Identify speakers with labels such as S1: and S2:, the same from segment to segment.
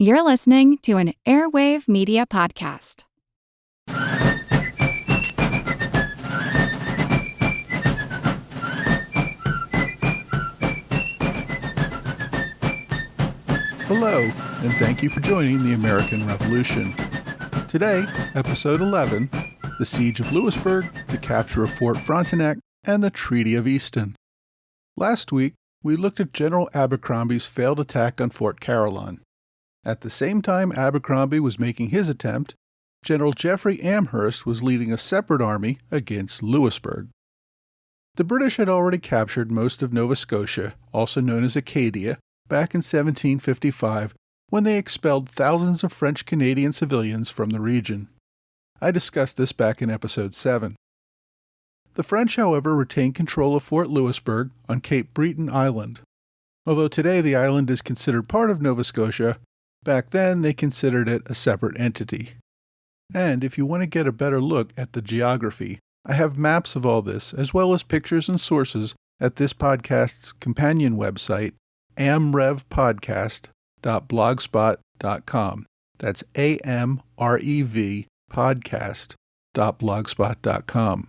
S1: You're listening to an Airwave Media Podcast.
S2: Hello, and thank you for joining the American Revolution. Today, Episode 11, the Siege of Louisbourg, the capture of Fort Frontenac, and the Treaty of Easton. Last week, we looked at General Abercrombie's failed attack on Fort Caroline. At the same time Abercrombie was making his attempt, General Jeffrey Amherst was leading a separate army against Louisbourg. The British had already captured most of Nova Scotia, also known as Acadia, back in 1755 when they expelled thousands of French-Canadian civilians from the region. I discussed this back in Episode 7. The French, however, retained control of Fort Louisbourg on Cape Breton Island. Although today the island is considered part of Nova Scotia, back then they considered it a separate entity. And if you want to get a better look at the geography, I have maps of all this, as well as pictures and sources at this podcast's companion website, amrevpodcast.blogspot.com. That's AMREV podcast.blogspot.com.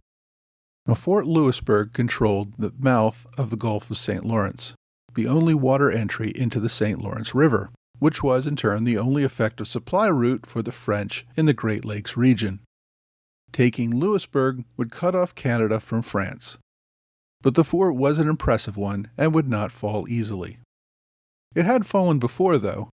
S2: Now, Fort Louisbourg controlled the mouth of the Gulf of St. Lawrence, the only water entry into the St. Lawrence River, which was in turn the only effective supply route for the French in the Great Lakes region. Taking Louisbourg would cut off Canada from France. But the fort was an impressive one and would not fall easily. It had fallen before, though.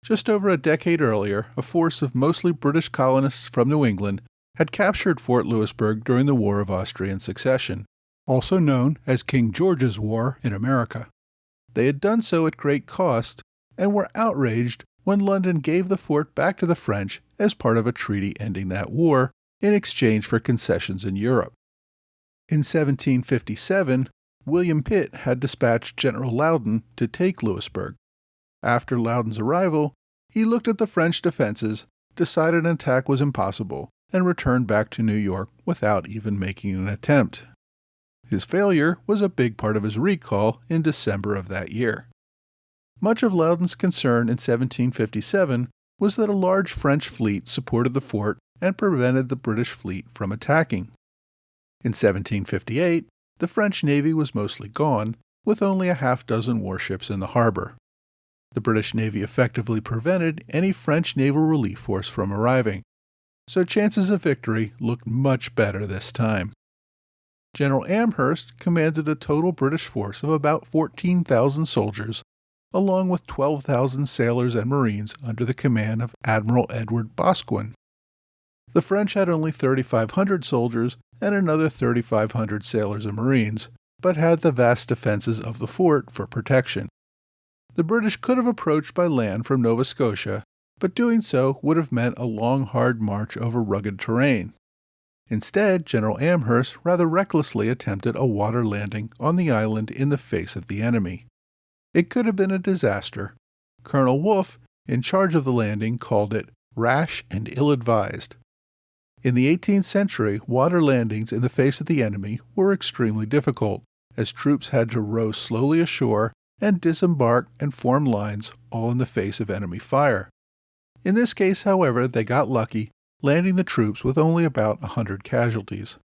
S2: Just over a decade earlier, a force of mostly British colonists from New England had captured Fort Louisbourg during the War of Austrian Succession, also known as King George's War in America. They had done so at great cost and were outraged when London gave the fort back to the French as part of a treaty ending that war in exchange for concessions in Europe. In 1757, William Pitt had dispatched General Loudon to take Louisbourg. After Loudon's arrival, he looked at the French defenses, decided an attack was impossible, and returned back to New York without even making an attempt. His failure was a big part of his recall in December of that year. Much of Loudon's concern in 1757 was that a large French fleet supported the fort and prevented the British fleet from attacking. In 1758, the French Navy was mostly gone, with only a half-dozen warships in the harbor. The British Navy effectively prevented any French naval relief force from arriving, so chances of victory looked much better this time. General Amherst commanded a total British force of about 14,000 soldiers, along with 12,000 sailors and marines under the command of Admiral Edward Boscawen. The French had only 3,500 soldiers and another 3,500 sailors and marines, but had the vast defenses of the fort for protection. The British could have approached by land from Nova Scotia, but doing so would have meant a long, hard march over rugged terrain. Instead, General Amherst rather recklessly attempted a water landing on the island in the face of the enemy. It could have been a disaster. Colonel Wolfe, in charge of the landing, called it rash and ill-advised. In the 18th century, water landings in the face of the enemy were extremely difficult, as troops had to row slowly ashore and disembark and form lines all in the face of enemy fire. In this case, however, they got lucky, landing the troops with only about 100 casualties.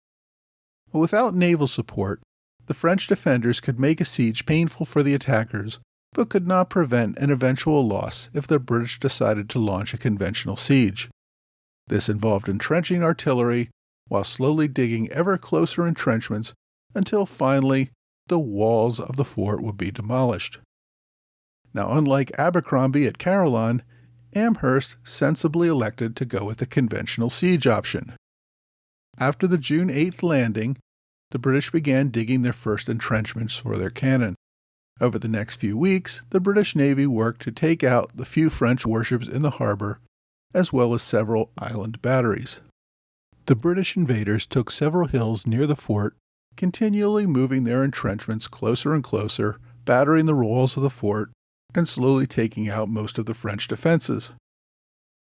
S2: But without naval support, the French defenders could make a siege painful for the attackers, but could not prevent an eventual loss if the British decided to launch a conventional siege. This involved entrenching artillery while slowly digging ever closer entrenchments until finally the walls of the fort would be demolished. Now, unlike Abercrombie at Caroline, Amherst sensibly elected to go with the conventional siege option. After the June 8th landing, the British began digging their first entrenchments for their cannon. Over the next few weeks, the British Navy worked to take out the few French warships in the harbor, as well as several island batteries. The British invaders took several hills near the fort, continually moving their entrenchments closer and closer, battering the walls of the fort, and slowly taking out most of the French defenses.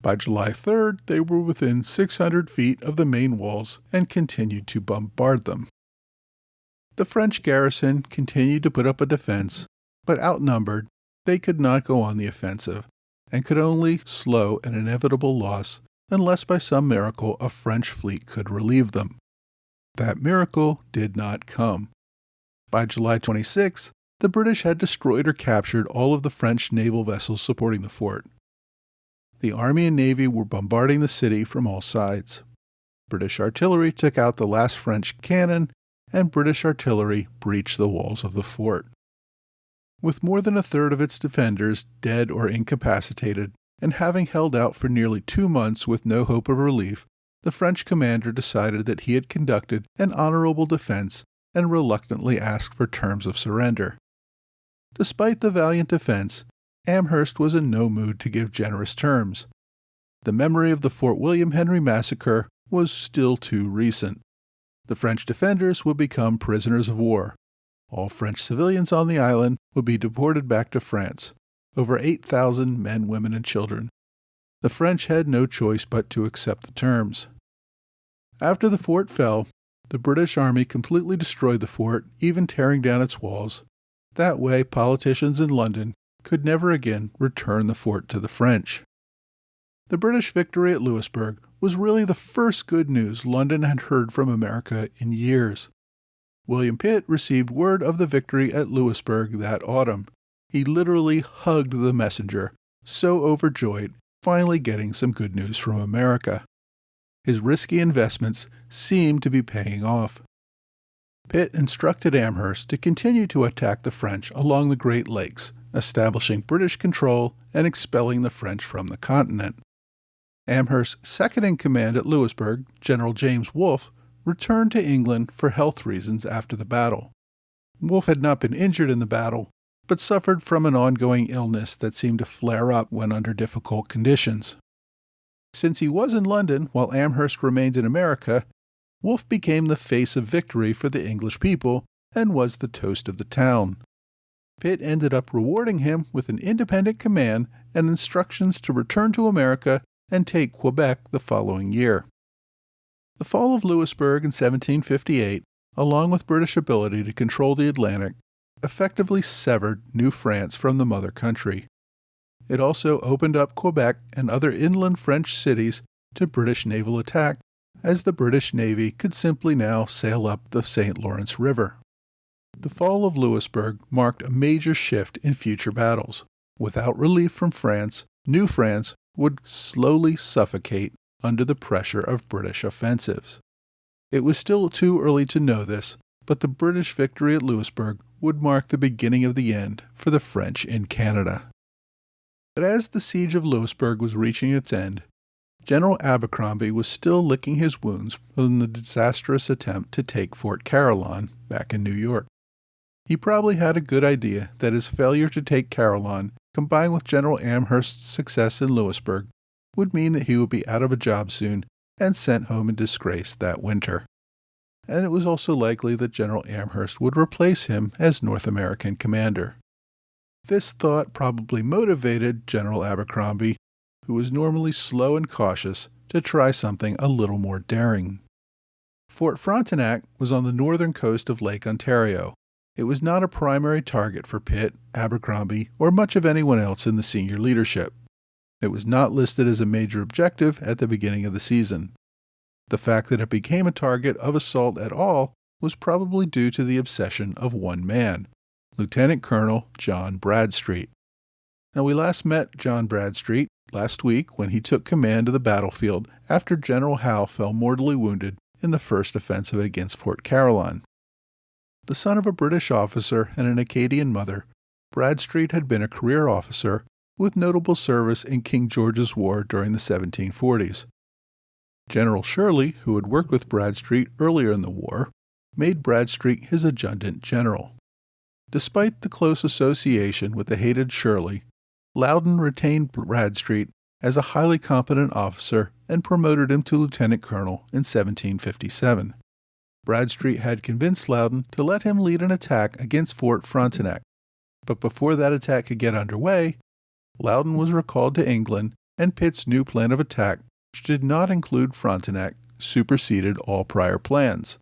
S2: By July 3rd, they were within 600 feet of the main walls and continued to bombard them. The French garrison continued to put up a defense, but outnumbered, they could not go on the offensive, and could only slow an inevitable loss unless by some miracle a French fleet could relieve them. That miracle did not come. By July 26, the British had destroyed or captured all of the French naval vessels supporting the fort. The Army and Navy were bombarding the city from all sides. British artillery took out the last French cannon, and British artillery breached the walls of the fort. With more than a third of its defenders dead or incapacitated, and having held out for nearly 2 months with no hope of relief, the French commander decided that he had conducted an honorable defense and reluctantly asked for terms of surrender. Despite the valiant defense, Amherst was in no mood to give generous terms. The memory of the Fort William Henry massacre was still too recent. The French defenders would become prisoners of war. All French civilians on the island would be deported back to France, over 8,000 men, women, and children. The French had no choice but to accept the terms. After the fort fell, the British Army completely destroyed the fort, even tearing down its walls. That way, politicians in London could never again return the fort to the French. The British victory at Louisbourg was really the first good news London had heard from America in years. William Pitt received word of the victory at Louisbourg that autumn. He literally hugged the messenger, so overjoyed, finally getting some good news from America. His risky investments seemed to be paying off. Pitt instructed Amherst to continue to attack the French along the Great Lakes, establishing British control and expelling the French from the continent. Amherst's second-in-command at Louisbourg, General James Wolfe, returned to England for health reasons after the battle. Wolfe had not been injured in the battle, but suffered from an ongoing illness that seemed to flare up when under difficult conditions. Since he was in London while Amherst remained in America, Wolfe became the face of victory for the English people and was the toast of the town. Pitt ended up rewarding him with an independent command and instructions to return to America and take Quebec the following year. The fall of Louisbourg in 1758, along with British ability to control the Atlantic, effectively severed New France from the mother country. It also opened up Quebec and other inland French cities to British naval attack, as the British Navy could simply now sail up the St. Lawrence River. The fall of Louisbourg marked a major shift in future battles. Without relief from France, New France would slowly suffocate under the pressure of British offensives. It was still too early to know this, but the British victory at Louisbourg would mark the beginning of the end for the French in Canada. But as the siege of Louisbourg was reaching its end, General Abercrombie was still licking his wounds from the disastrous attempt to take Fort Carillon back in New York. He probably had a good idea that his failure to take Carillon, combined with General Amherst's success in Louisbourg, would mean that he would be out of a job soon and sent home in disgrace that winter. And it was also likely that General Amherst would replace him as North American commander. This thought probably motivated General Abercrombie, who was normally slow and cautious, to try something a little more daring. Fort Frontenac was on the northern coast of Lake Ontario. It was not a primary target for Pitt, Abercrombie, or much of anyone else in the senior leadership. It was not listed as a major objective at the beginning of the season. The fact that it became a target of assault at all was probably due to the obsession of one man, Lieutenant Colonel John Bradstreet. Now, we last met John Bradstreet last week when he took command of the battlefield after General Howe fell mortally wounded in the first offensive against Fort Carillon. The son of a British officer and an Acadian mother, Bradstreet had been a career officer with notable service in King George's War during the 1740s. General Shirley, who had worked with Bradstreet earlier in the war, made Bradstreet his adjutant general. Despite the close association with the hated Shirley, Loudon retained Bradstreet as a highly competent officer and promoted him to lieutenant colonel in 1757. Bradstreet had convinced Loudon to let him lead an attack against Fort Frontenac, but before that attack could get underway, Loudon was recalled to England, and Pitt's new plan of attack, which did not include Frontenac, superseded all prior plans.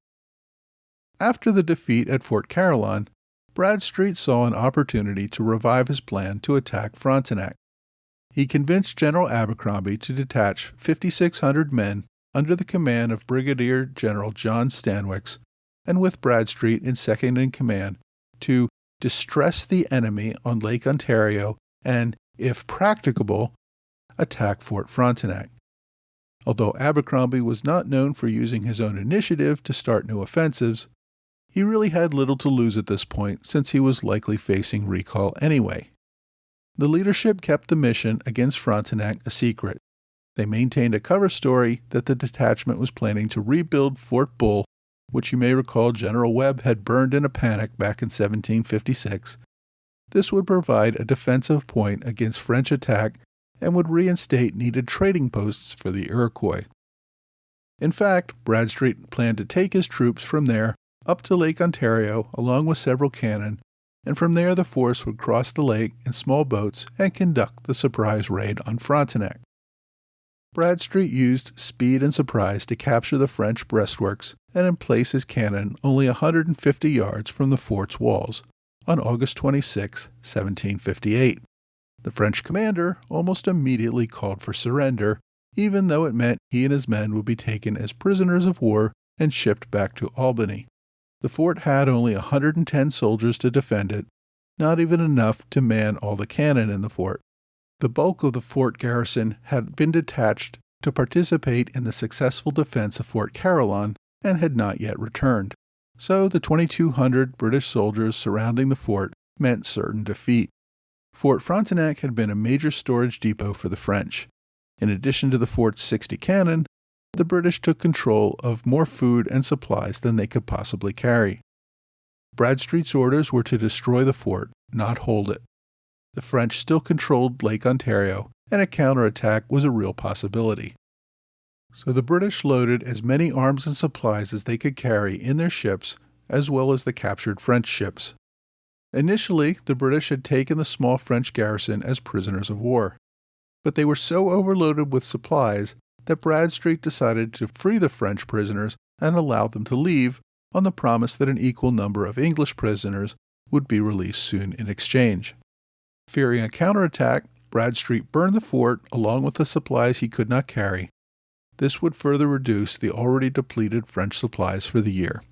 S2: After the defeat at Fort Carillon, Bradstreet saw an opportunity to revive his plan to attack Frontenac. he convinced General Abercrombie to detach 5,600 men under the command of Brigadier General John Stanwix, and with Bradstreet in second in command, to distress the enemy on Lake Ontario and, if practicable, attack Fort Frontenac. Although Abercrombie was not known for using his own initiative to start new offensives, he really had little to lose at this point since he was likely facing recall anyway. The leadership kept the mission against Frontenac a secret. They maintained a cover story that the detachment was planning to rebuild Fort Bull, which you may recall General Webb had burned in a panic back in 1756. This would provide a defensive point against French attack and would reinstate needed trading posts for the Iroquois. In fact, Bradstreet planned to take his troops from there up to Lake Ontario along with several cannon, and from there the force would cross the lake in small boats and conduct the surprise raid on Frontenac. Bradstreet used speed and surprise to capture the French breastworks and in place his cannon only 150 yards from the fort's walls on August 26, 1758. The French commander almost immediately called for surrender, even though it meant he and his men would be taken as prisoners of war and shipped back to Albany. The fort had only 110 soldiers to defend it, not even enough to man all the cannon in the fort. The bulk of the fort garrison had been detached to participate in the successful defense of Fort Carillon and had not yet returned. So the 2,200 British soldiers surrounding the fort meant certain defeat. Fort Frontenac had been a major storage depot for the French. In addition to the fort's 60 cannon, the British took control of more food and supplies than they could possibly carry. Bradstreet's orders were to destroy the fort, not hold it. The French still controlled Lake Ontario, and a counterattack was a real possibility. So the British loaded as many arms and supplies as they could carry in their ships, as well as the captured French ships. Initially, the British had taken the small French garrison as prisoners of war. But they were so overloaded with supplies that Bradstreet decided to free the French prisoners and allow them to leave on the promise that an equal number of English prisoners would be released soon in exchange. Fearing a counterattack, Bradstreet burned the fort along with the supplies he could not carry. This would further reduce the already depleted French supplies for the year.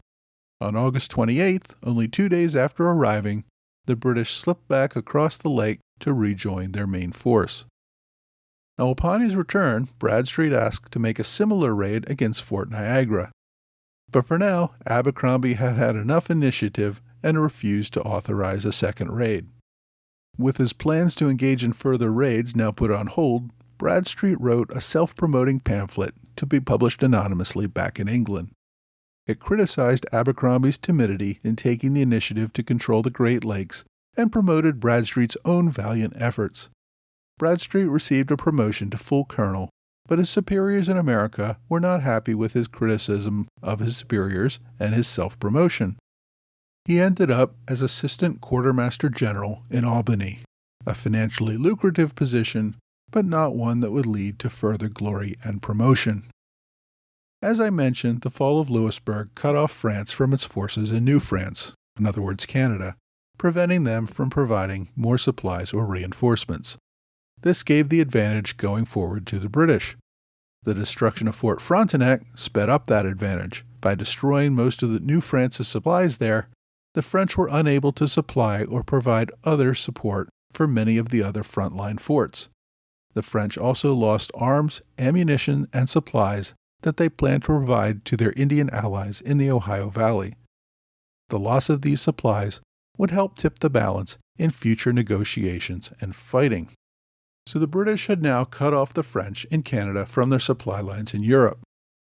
S2: On August 28th, only 2 days after arriving, the British slipped back across the lake to rejoin their main force. Now, upon his return, Bradstreet asked to make a similar raid against Fort Niagara. But for now, Abercrombie had had enough initiative and refused to authorize a second raid. With his plans to engage in further raids now put on hold, Bradstreet wrote a self-promoting pamphlet to be published anonymously back in England. It criticized Abercrombie's timidity in taking the initiative to control the Great Lakes and promoted Bradstreet's own valiant efforts. Bradstreet received a promotion to full colonel, but his superiors in America were not happy with his criticism of his superiors and his self-promotion. He ended up as assistant quartermaster general in Albany, a financially lucrative position, but not one that would lead to further glory and promotion. As I mentioned, the fall of Louisbourg cut off France from its forces in New France, in other words Canada, preventing them from providing more supplies or reinforcements. This gave the advantage going forward to the British. The destruction of Fort Frontenac sped up that advantage. By destroying most of the New France's supplies there, the French were unable to supply or provide other support for many of the other frontline forts. The French also lost arms, ammunition, and supplies that they planned to provide to their Indian allies in the Ohio Valley. The loss of these supplies would help tip the balance in future negotiations and fighting. So the British had now cut off the French in Canada from their supply lines in Europe.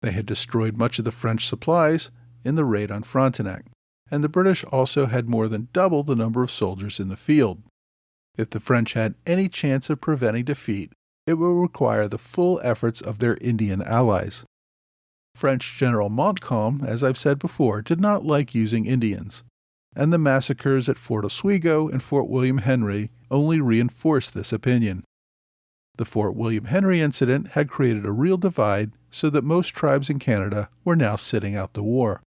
S2: They had destroyed much of the French supplies in the raid on Frontenac, and the British also had more than double the number of soldiers in the field. If the French had any chance of preventing defeat, it would require the full efforts of their Indian allies. French General Montcalm, as I've said before, did not like using Indians, and the massacres at Fort Oswego and Fort William Henry only reinforced this opinion. The Fort William Henry incident had created a real divide so that most tribes in Canada were now sitting out the war.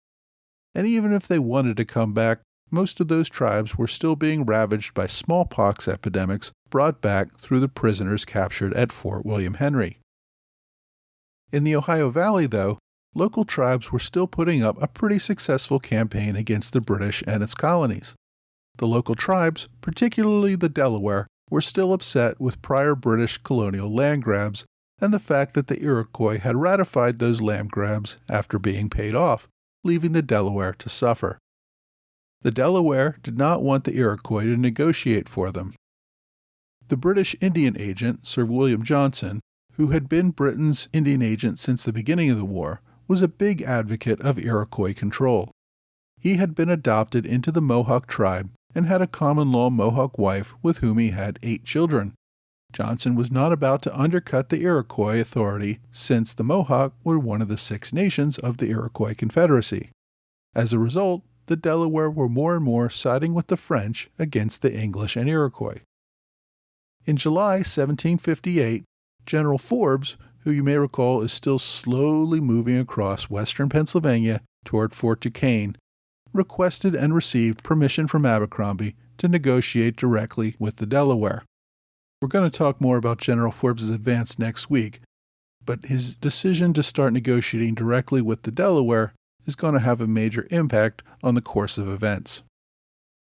S2: And even if they wanted to come back, most of those tribes were still being ravaged by smallpox epidemics brought back through the prisoners captured at Fort William Henry. In the Ohio Valley, though, local tribes were still putting up a pretty successful campaign against the British and its colonies. The local tribes, particularly the Delaware, were still upset with prior British colonial land grabs and the fact that the Iroquois had ratified those land grabs after being paid off, leaving the Delaware to suffer. The Delaware did not want the Iroquois to negotiate for them. The British Indian agent, Sir William Johnson, who had been Britain's Indian agent since the beginning of the war, was a big advocate of Iroquois control. He had been adopted into the Mohawk tribe and had a common-law Mohawk wife with whom he had 8 children. Johnson was not about to undercut the Iroquois authority since the Mohawk were one of the 6 nations of the Iroquois Confederacy. As a result, the Delaware were more and more siding with the French against the English and Iroquois. In July 1758, General Forbes, who you may recall is still slowly moving across western Pennsylvania toward Fort Duquesne, requested and received permission from Abercrombie to negotiate directly with the Delaware. We're going to talk more about General Forbes' advance next week, but his decision to start negotiating directly with the Delaware is going to have a major impact on the course of events.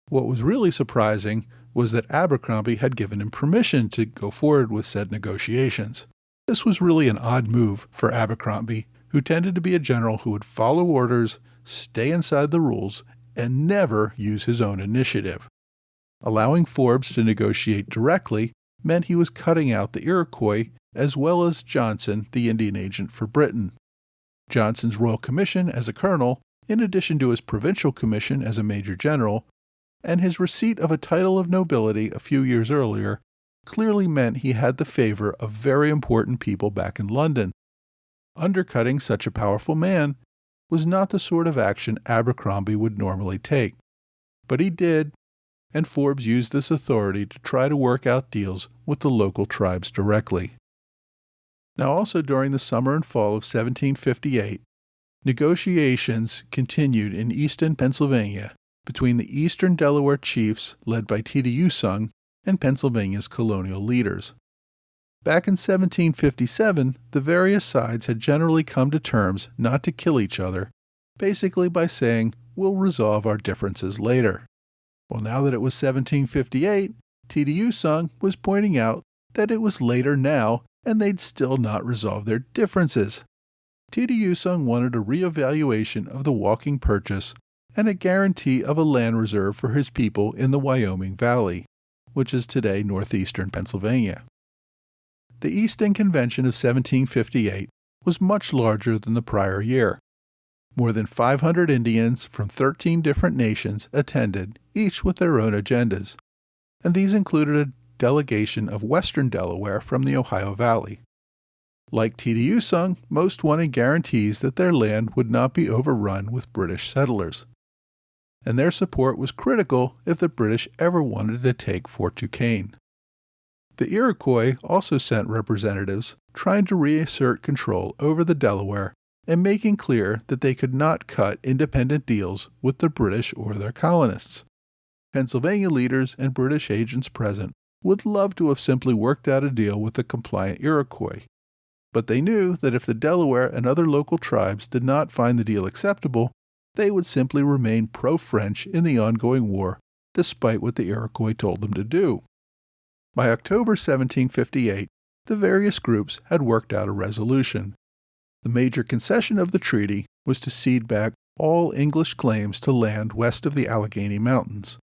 S2: What was really surprising was that Abercrombie had given him permission to go forward with said negotiations. This was really an odd move for Abercrombie, who tended to be a general who would follow orders, stay inside the rules, and never use his own initiative. Allowing Forbes to negotiate directly meant he was cutting out the Iroquois as well as Johnson, the Indian agent for Britain. Johnson's Royal Commission as a colonel, in addition to his provincial commission as a major general, and his receipt of a title of nobility a few years earlier, clearly meant he had the favor of very important people back in London. Undercutting such a powerful man was not the sort of action Abercrombie would normally take. But he did, and Forbes used this authority to try to work out deals with the local tribes directly. Now, also during the summer and fall of 1758, negotiations continued in Easton, Pennsylvania, between the Eastern Delaware chiefs led by Easton and Pennsylvania's colonial leaders. Back in 1757, the various sides had generally come to terms not to kill each other, basically by saying, "We'll resolve our differences later." Well, now that it was 1758, Easton was pointing out that it was later now and they'd still not resolved their differences. Easton wanted a reevaluation of the walking purchase and a guarantee of a land reserve for his people in the Wyoming Valley, which is today northeastern Pennsylvania. The Easton Convention of 1758 was much larger than the prior year. More than 500 Indians from 13 different nations attended, each with their own agendas, and these included a delegation of western Delaware from the Ohio Valley. Like Easton, most wanted guarantees that their land would not be overrun with British settlers, and their support was critical if the British ever wanted to take Fort Duquesne. The Iroquois also sent representatives trying to reassert control over the Delaware and making clear that they could not cut independent deals with the British or their colonists. Pennsylvania leaders and British agents present would love to have simply worked out a deal with the compliant Iroquois, but they knew that if the Delaware and other local tribes did not find the deal acceptable, they would simply remain pro-French in the ongoing war, despite what the Iroquois told them to do. By October 1758, the various groups had worked out a resolution. The major concession of the treaty was to cede back all English claims to land west of the Allegheny Mountains.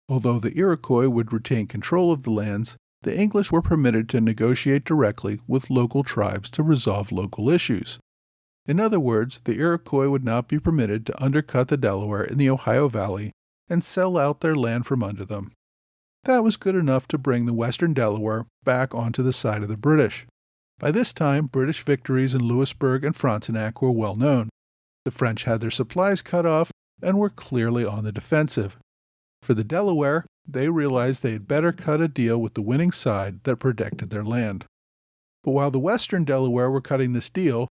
S2: Although the Iroquois would retain control of the lands, the English were permitted to negotiate directly with local tribes to resolve local issues. In other words, the Iroquois would not be permitted to undercut the Delaware in the Ohio Valley and sell out their land from under them. That was good enough to bring the western Delaware back onto the side of the British. By this time, British victories in Louisbourg and Frontenac were well known. The French had their supplies cut off and were clearly on the defensive. For the Delaware, they realized they had better cut a deal with the winning side that protected their land. But while the western Delaware were cutting this deal,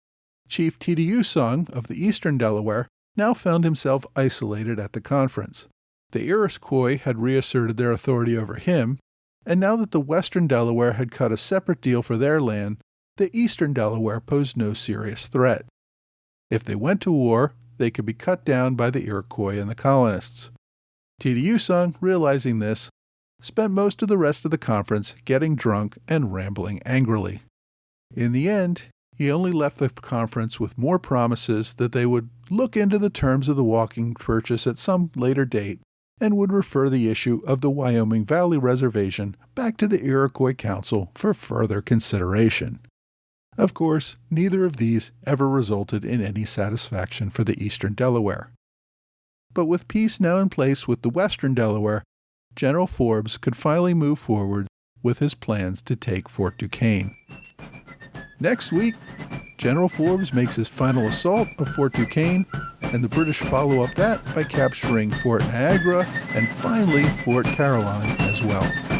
S2: Chief Easton of the eastern Delaware now found himself isolated at the conference. The Iroquois had reasserted their authority over him, and now that the western Delaware had cut a separate deal for their land, the eastern Delaware posed no serious threat. If they went to war, they could be cut down by the Iroquois and the colonists. Treaty Eastong, realizing this, spent most of the rest of the conference getting drunk and rambling angrily. In the end, he only left the conference with more promises that they would look into the terms of the walking purchase at some later date and would refer the issue of the Wyoming Valley Reservation back to the Iroquois Council for further consideration. Of course, neither of these ever resulted in any satisfaction for the eastern Delaware. But with peace now in place with the western Delaware, General Forbes could finally move forward with his plans to take Fort Duquesne. Next week, General Forbes makes his final assault of Fort Duquesne, and the British follow up that by capturing Fort Niagara and finally Fort Caroline as well.